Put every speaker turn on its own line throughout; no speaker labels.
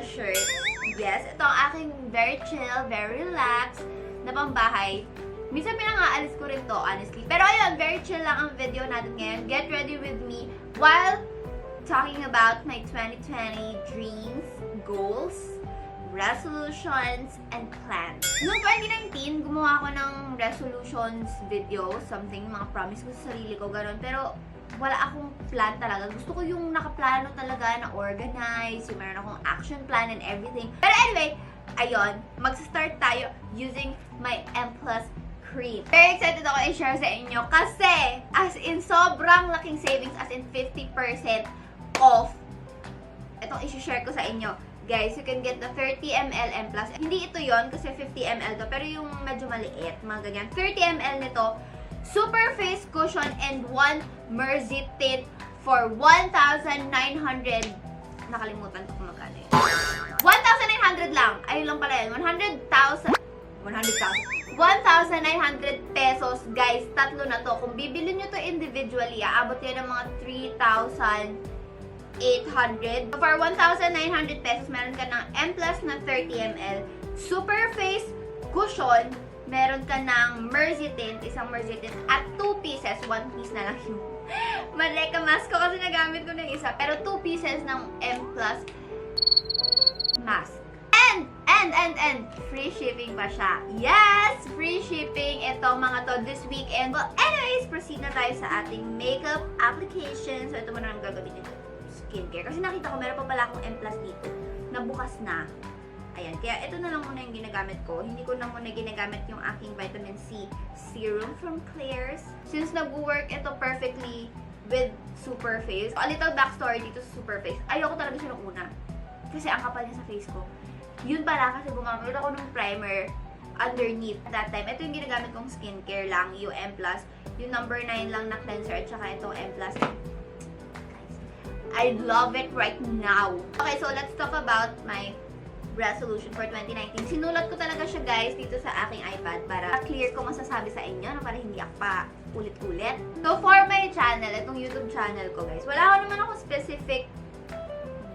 shirt. Yes, ito ang aking very chill, very relaxed na pambahay. Minsan pinang-aalis ko rin to, honestly. Pero ayun, very chill lang ang video natin ngayon. Get ready with me while talking about my 2020 dreams, goals, resolutions, and plans. Noong 2019, gumawa ako ng resolutions video, something, mga promise ko sa sarili ko, gano'n. Pero wala akong plan talaga. Gusto ko yung nakaplano talaga, na organize, yung meron akong action plan and everything. Pero anyway, ayun, mag-start tayo using my M+ cream. Very excited ako i-share sa inyo kasi as in sobrang laking savings, as in 50% off. Itong i-share ko sa inyo. Guys, you can get the 30 ml M+. Hindi ito yon kasi 50 ml to, pero yung medyo maliit, mga ganyan. 30 ml nito, super face cushion and 1 mercy tint for 1,900. Nakalimutan ko kung magkano yun. 1,900 lang. Ayun lang pala yun. 1,900 pesos. Guys, tatlo na to. Kung bibili nyo to individually, aabot yan ng mga 3,800. For 1,900 pesos, meron ka ng M+ na 30 ml. Super face cushion. Meron ka ng mercy tint, isang mercy tint, at 2 pieces, 1 piece na lang yung maleka mask ko kasi nagamit ko ng isa, pero 2 pieces ng M+ mask. And free shipping pa siya. Yes! Free shipping ito mga to this weekend. Well, anyways, proceed na tayo sa ating makeup application. So, ito muna ang gagawin nito. Skincare. Kasi nakita ko, meron pa pala akong M+ dito. Nabukas na. Ayan, kaya ito na lang muna yung ginagamit ko. Hindi ko na muna ginagamit yung aking vitamin C serum from Claire's. Since nag-work ito perfectly with Superface. A little backstory dito sa Superface. Ayoko talaga siya nung una. Kasi ang kapal niya sa face ko. Yun pala kasi gumamit ako ng primer underneath. At that time, ito yung ginagamit kong skincare lang. Yung M+. Yung number 9 lang na cleanser at saka itong M+. I love it right now. Okay, so let's talk about my resolution for 2019. Sinulat ko talaga siya, guys, dito sa aking iPad para clear ko masasabi sa inyo, no? Para hindi ako pa ulit-ulit. So, for my channel, itong YouTube channel ko, guys, wala ko naman ako specific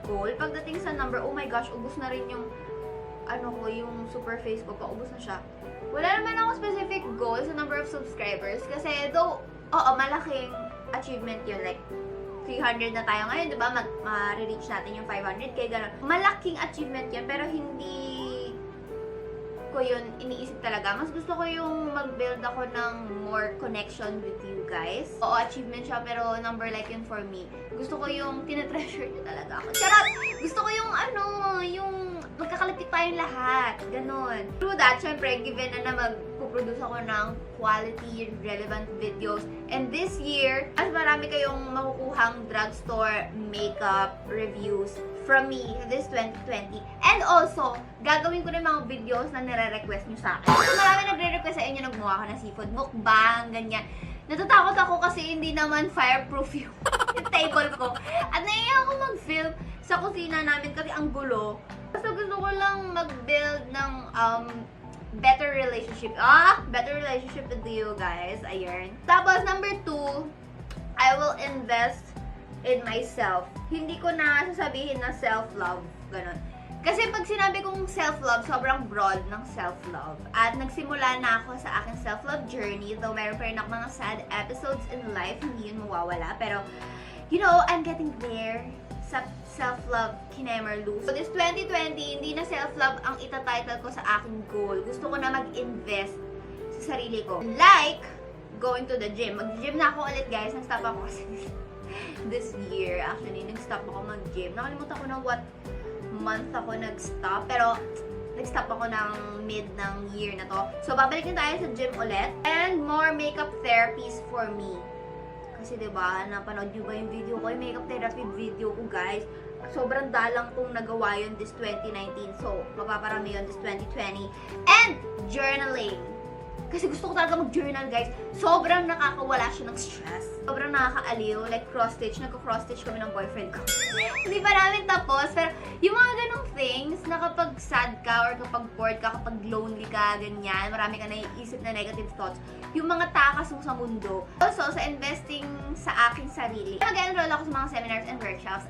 goal. Pagdating sa number, oh my gosh, ubos na rin yung yung Superface ko, paubos na siya. Wala naman ako specific goal sa number of subscribers kasi though, oo, malaking achievement yun. Like, 300 na tayo ngayon, diba? Ma-reach natin yung 500k, gano'n. Malaking achievement yun, pero hindi ko yun iniisip talaga. Mas gusto ko yung mag-build ako ng more connection with you guys. Oo, achievement siya, pero number like yun for me. Gusto ko yung tinatreasure niyo talaga ako. Charot! Gusto ko yung yung magkakalapit tayong lahat. Ganon. Through that, syempre, given na magpuproduce ako ng quality, relevant videos. And this year, mas marami kayong makukuhang drugstore makeup reviews from me this 2020. And also, gagawin ko na mga videos na nire-request nyo sa akin. So, marami nagre-request sa inyo na gumawa ka ng seafood mukbang, ganyan. Natatakot ako kasi hindi naman fireproof yung table ko. At naiiyak ako mag-film sa kusina namin kasi ang gulo. So, gusto ko lang mag-build ng better relationship. Better relationship with you guys. Ayun. Tapos, number 2, I will invest in myself. Hindi ko na sasabihin na self-love. Ganon. Kasi pag sinabi kong self-love, sobrang broad ng self-love. At nagsimula na ako sa aking self-love journey. Though meron pa rin ako mga sad episodes in life, hindi yun mawawala. Pero, you know, I'm getting there sa self-love kinemerlu. So this 2020, hindi na self-love ang itatitle ko sa aking goal. Gusto ko na mag-invest sa sarili ko. Like, going to the gym. Mag-gym na ako ulit, guys. Nag-stop ako kasi this year. Actually, nag-stop ako mag-gym. Nakalimutan ko na what month ako nag-stop. Pero, nag-stop ako ng mid ng year na to. So, babalik na tayo sa gym ulit. And more makeup therapies for me. Kasi diba, napanood nyo ba yung video ko? Yung makeup therapy video ko, guys. Sobrang dalang kong nagawa yun this 2019. So, mapaparami yun this 2020. And journaling. Kasi gusto ko talaga mag-journal, guys. Sobrang nakakawala siya ng stress. Sobrang nakakaaliw. Like, cross-stitch. Nagko-cross-stitch kami ng boyfriend ko. Hindi pa namin tapos. Pero, yung mga ganong things, na kapag sad ka or kapag bored ka, kapag lonely ka, ganyan, marami ka naiisip na negative thoughts, yung mga takas mo sa mundo. Also, sa investing sa aking sarili, mag-enroll ako sa mga seminars and workshops.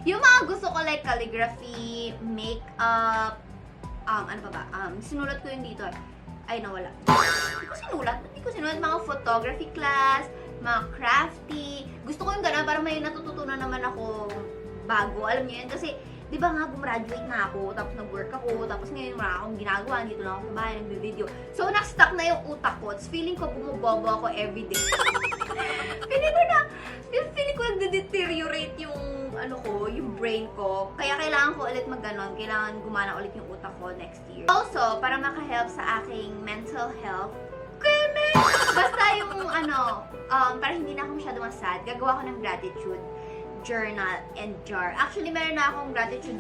Yung mga gusto ko, like calligraphy, makeup, ano pa ba? Sinulat ko yun dito eh. Ay, nawala. Hindi ko sinulat. Mga photography class, mga crafty. Gusto ko yung gano'n para may natututunan naman ako bago. Alam niyo yun? Kasi, di ba nga, gumraduate na ako, tapos nag-work ako, tapos ngayon wala akong ginagawa, dito lang ako sa bahay, nagbe-video. So, na-stuck na yung utak ko. Tapos, feeling ko bumubobo ako everyday. feeling ko nagde-deteriorate yung yung brain ko. Kaya kailangan ko ulit mag-ganon. Kailangan gumana ulit yung utak ko next year. Also, para maka-help sa aking mental health, basta yung para hindi na ako masyado sad, gagawa ko ng gratitude journal and jar. Actually, meron na akong gratitude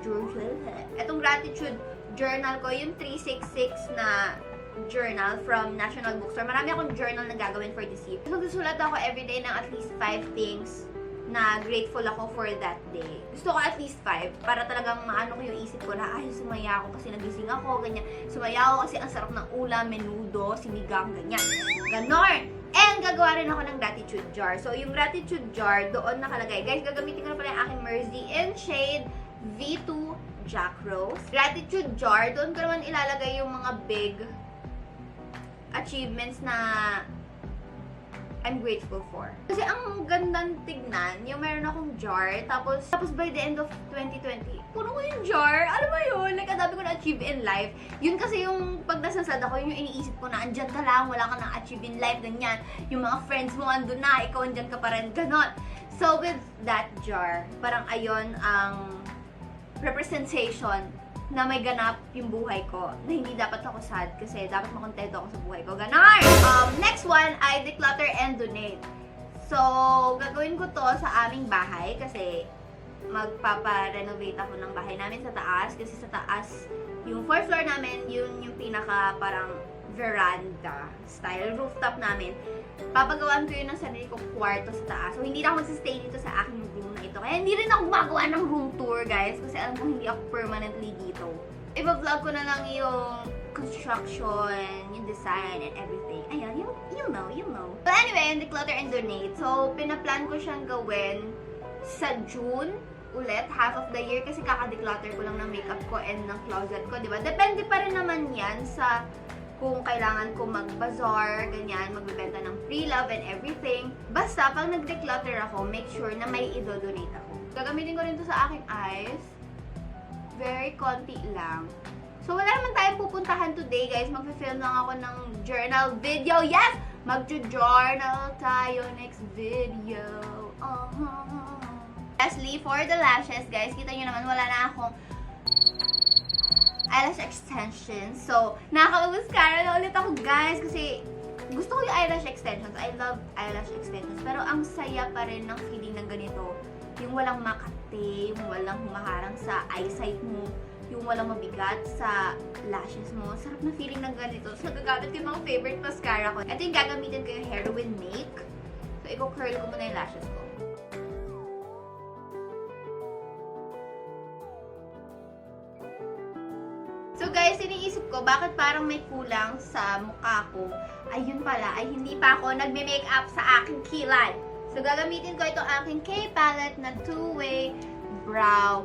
journal. Itong gratitude journal ko, yung 366 na journal from National Bookstore. Marami akong journal na gagawin for this year. Magsusulat ako everyday ng at least 5 things na grateful ako for that day. Gusto ko at least 5 para talagang maano ko yung isip ko na ay, sumaya ako kasi nagising ako, ganyan. Sumaya ako kasi ang sarap ng ulam, menudo, sinigang, ganyan. Ganon! And gagawa rin ako ng gratitude jar. So, yung gratitude jar, doon nakalagay. Guys, gagamitin ko na pala yung aking Mercy in shade V2 Jack Rose. Gratitude jar, doon ko naman ilalagay yung mga big achievements na I'm grateful for. Kasi ang gandang tignan, yung meron akong jar, tapos by the end of 2020, puno ko yung jar. Alam mo yun? Like, ang dami ko na-achieve in life. Yun kasi yung pag nasasad ako, yun yung iniisip ko na andyan ka lang, wala ka na-achieve in life, ganyan. Yung mga friends mo andun na, ikaw andyan ka pa rin, ganon. So, with that jar, parang ayon ang representation na may ganap yung buhay ko, na hindi dapat ako sad kasi dapat makontento ako sa buhay ko. Ganon! Next one ay declutter and donate. So, gagawin ko to sa aming bahay kasi magpapa-renovate ako ng bahay namin sa taas kasi sa taas, yung 4th floor namin, yun yung pinaka parang veranda style rooftop namin. Papagawaan ko yun ng sarili ko kwarto sa taas. So, hindi na ako magsistay dito sa aking room na ito. Kaya hindi rin ako gumagawa ng room tour, guys. Kasi alam ko hindi ako permanently dito. Iba-vlog ko na lang yung construction, yung design, and everything. Ayan, you know. But anyway, yung declutter and donate. So, pinaplan ko siyang gawin sa June ulit, half of the year. Kasi kaka-declutter ko lang ng makeup ko and ng closet ko, diba? Depende pa rin naman yan sa kung kailangan ko mag-bazaar, ganyan, magbebenta ng pre-love and everything. Basta, pag nag-declutter ako, make sure na may i-donate ako. Gagamitin ko rin to sa aking eyes. Very konti lang. So, wala naman tayong pupuntahan today, guys. Mag-film lang ako ng journal video. Yes! Mag-journal tayo next video. Lastly, for the lashes, guys, kita nyo naman, wala na akong eyelash extensions. So, nakaka-mascara na ulit ako, guys, kasi gusto ko yung eyelash extensions. I love eyelash extensions. Pero ang saya pa rin ng feeling ng ganito. Yung walang makate, yung walang humaharang sa eyesight mo, yung walang mabigat sa lashes mo. Sarap na feeling ng ganito. So, gagamit ko yung mga favorite mascara ko. Ito yung gagamitin ko yung Heroin Make. So, i-curl ko muna yung lashes ko. So guys, iniisip ko, bakit parang may kulang sa mukha ko? Ayun pala, ay hindi pa ako nagme-makeup sa aking kilay. So gagamitin ko itong aking K-palette na two-way brow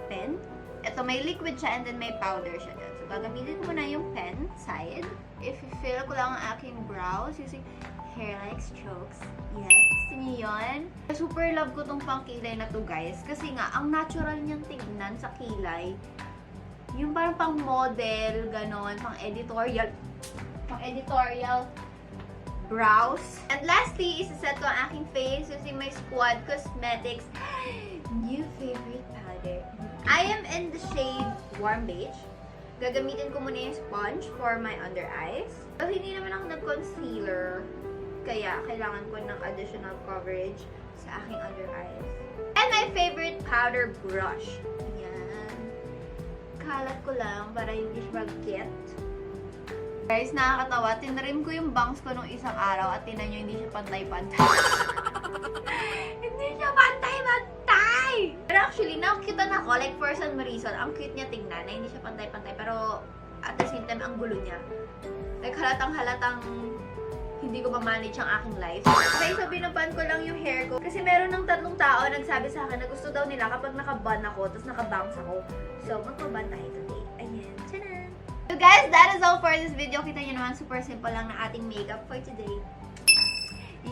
pen. Ito may liquid siya and then may powder siya dyan. So gagamitin ko muna yung pen side. If i-fill ko lang ang aking brows using hair-like strokes. Yes, gusto niyo yun? Super love ko tong pang kilay na to, guys. Kasi nga, ang natural niyang tignan sa kilay. Yung parang pang model, ganon, pang editorial brows. And lastly, isa-set ko ang aking face using my Squad Cosmetics new favorite powder. I am in the shade Warm Beige. Gagamitin ko muna yung sponge for my under eyes. So, hindi naman ako nag-concealer, kaya kailangan ko ng additional coverage sa aking under eyes. And my favorite powder brush. Kalat ko lang para hindi siya mag-get. Guys, nakakatawa. Tinrim ko yung bangs ko nung isang araw at tinan nyo, hindi siya pantay-pantay. Hindi siya pantay-pantay! Pero actually, nakakita na ako, like for some reason, ang cute niya tingnan na hindi siya pantay-pantay. Pero at the same time, ang gulo niya. Like halatang hindi ko ma-manage ang aking life. Okay, so binaban ko lang yung hair ko. Kasi meron ng 3 tao nagsabi sa akin na gusto daw nila kapag naka-bun ako, tapos naka-bangs ako. So, magpa-bun tayo today. Ayan. Tchanan! So guys, that is all for this video. Kita nyo naman, super simple lang na ating makeup for today.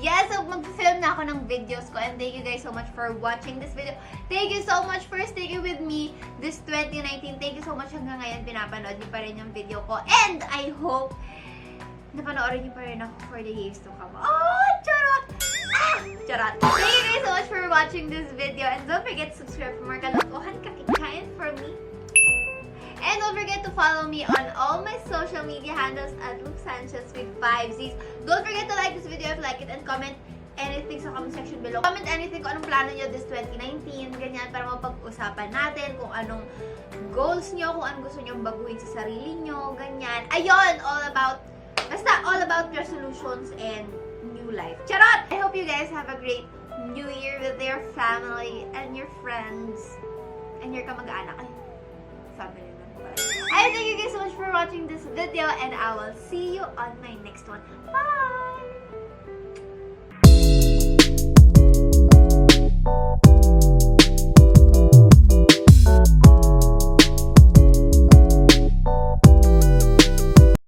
Yes, so mag-film na ako ng videos ko. And thank you guys so much for watching this video. Thank you so much for sticking with me this 2019. Thank you so much hanggang ngayon. Pinapanood niyo pa rin yung video ko. And I hope napanoorin niyo pa rin ako for the years to come. Oh, charot! Ah! Charot! Thank you guys so much for watching this video. And don't forget to subscribe for more kalokohan kakikain for me. And don't forget to follow me on all my social media handles at lousanchezzzz with 5 Z's. Don't forget to like this video if you like it and comment anything sa comment section below. Comment anything kung anong plano nyo this 2019, ganyan, para mapag-usapan natin kung anong goals nyo, kung anong gusto nyo baguhin sa sarili nyo, ganyan. Ayun, all about resolutions and new life. Charot! I hope you guys have a great new year with your family and your friends and your kamag-anak. Ay, family lang pala. I thank you guys so much for watching this video and I will see you on my next one. Bye!